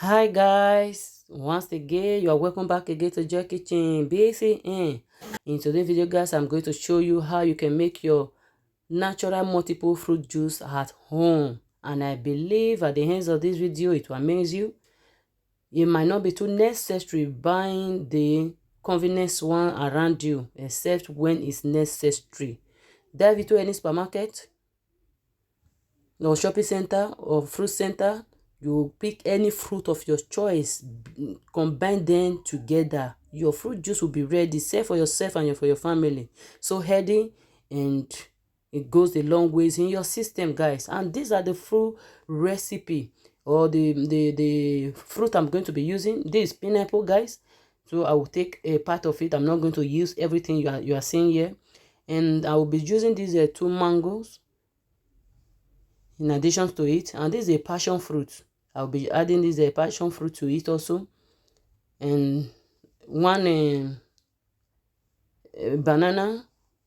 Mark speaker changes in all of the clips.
Speaker 1: Hi guys, once again you are welcome back again to Kitchen Bcn. In today's video guys, I'm going to show you how you can make your natural multiple fruit juice at home, and I believe at the end of this video it will amaze you. It might not be too necessary buying the convenience one around you, except when it's necessary. Dive into any supermarket or shopping center or fruit center. You pick any fruit of your choice, combine them together. Your fruit juice will be ready, save for yourself and for your family. So healthy, and it goes a long ways in your system, guys. And these are the full recipe, or the fruit I'm going to be using. This is pineapple, guys. So I will take a part of it. I'm not going to use everything you are seeing here. And I will be using these two mangoes in addition to it, and this is a passion fruit. I'll be adding this passion fruit to it also, and one banana,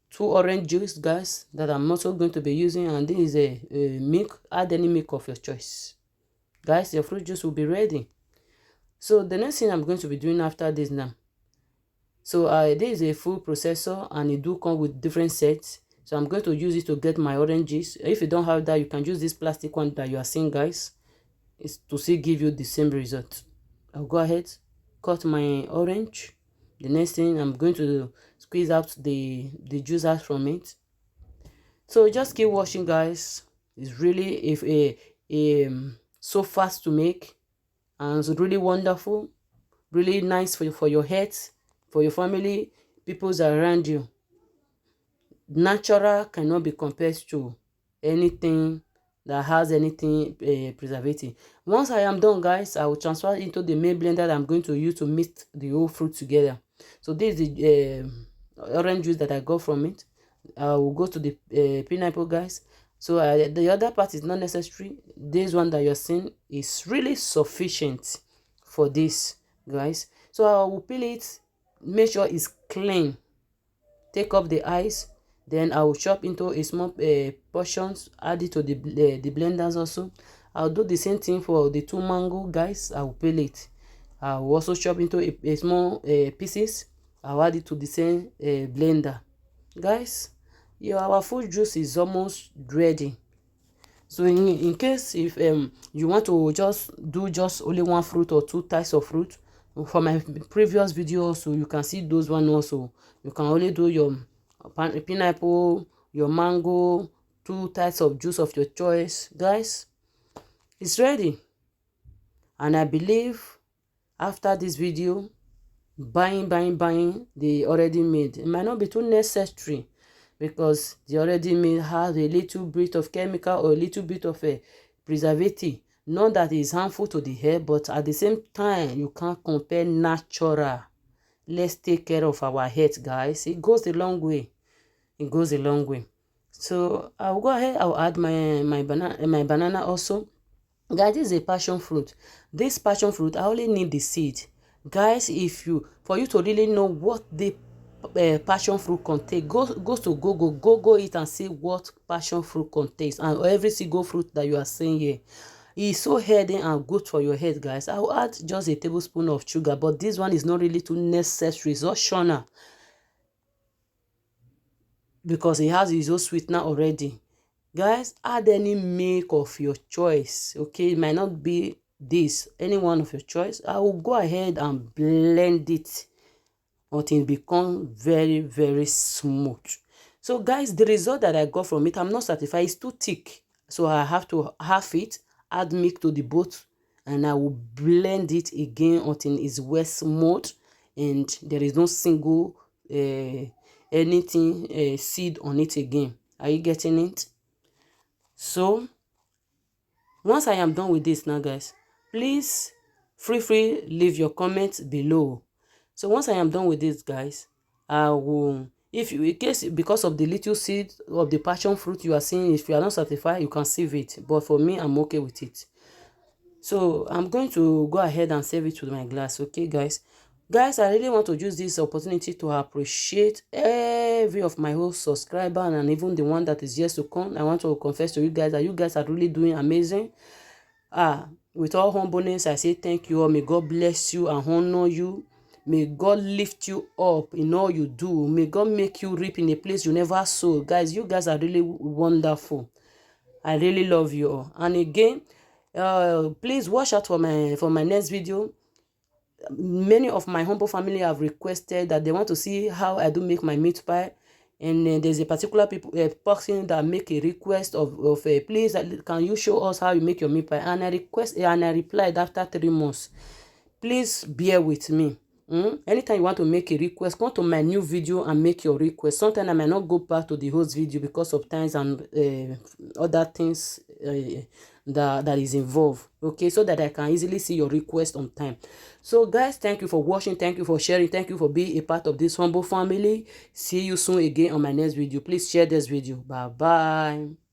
Speaker 1: two orange juice, guys, that I'm also going to be using, and this is a milk. Add any milk of your choice, guys. Your fruit juice will be ready. So the next thing I'm going to be doing after this now, so this is a full processor, and it do come with different sets. So I'm going to use it to get my oranges. If you don't have that, you can use this plastic one that you are seeing, guys. It's to still give you the same result. I'll go ahead, cut my orange. The next thing, I'm going to squeeze out the juice out from it. So just keep watching, guys. It's really so fast to make, and it's really wonderful, really nice for your health, for your family, people around you. Natural cannot be compared to anything that has anything preservative. Once I am done, guys, I will transfer into the main blender that I'm going to use to mix the whole fruit together. So this is the orange juice that I got from it. I will go to the pineapple, guys. So the other part is not necessary. This one that you're seeing is really sufficient for this, guys. So I will peel it, make sure it's clean, take off the ice. Then I will chop into a small portions, add it to the blenders also. I'll do the same thing for the two mango, guys. I will peel it. I will also chop into a small pieces. I'll add it to the same blender, guys. Our fruit juice is almost ready. So in case if you want to just do only one fruit or two types of fruit, for my previous video also, you can see those one also. You can only do your pineapple, your mango, two types of juice of your choice, guys. It's ready. And I believe after this video, buying the already made, it might not be too necessary, because the already made has a little bit of chemical or a little bit of a preservative. Not that it's harmful to the hair, but at the same time, you can't compare natural. Let's take care of our health, guys. It goes a long way. It goes a long way. So I'll go ahead, I'll add my banana also. Guys, this is a passion fruit. This passion fruit, I only need the seed. Guys, for you to really know what the passion fruit contains, go to Google it and see what passion fruit contains, and every single fruit that you are seeing here is so healthy and good for your head, guys. I will add just a tablespoon of sugar, but this one is not really too necessary. It's optional, because it has its own sweetener already. Guys, add any milk of your choice. Okay, it might not be this, any one of your choice. I will go ahead and blend it until it becomes very smooth. So guys, the result that I got from it, I'm not satisfied. It's too thick, so I have to half it, add milk to the both, and I will blend it again until it's well smooth and there is no single anything seed on it again. Are you getting it? So once I am done with this now, guys, please free leave your comments below. So once I am done with this, guys, I will, if you, in case because of the little seed of the passion fruit you are seeing, if you are not satisfied, you can save it, but for me, I'm okay with it. So I'm going to go ahead and save it to my glass. Okay, guys. Guys, I really want to use this opportunity to appreciate every of my whole subscriber, and even the one that is yet to come. I want to confess to you guys that you guys are really doing amazing. With all humbleness, I say thank you all. May God bless you and honor you. May God lift you up in all you do. May God make you reap in a place you never sow. Guys, you guys are really wonderful. I really love you all. And again, please watch out for my next video. Many of my humble family have requested that they want to see how I do make my meat pie. And there's a particular person that make a request of please, can you show us how you make your meat pie? And I replied after 3 months. Please bear with me. Anytime you want to make a request, come to my new video and make your request. Sometimes I might not go back to the host video because of times and other things that is involved. Okay, so that I can easily see your request on time. So guys, thank you for watching, thank you for sharing, thank you for being a part of this humble family. See you soon again on my next video. Please share this video. Bye bye.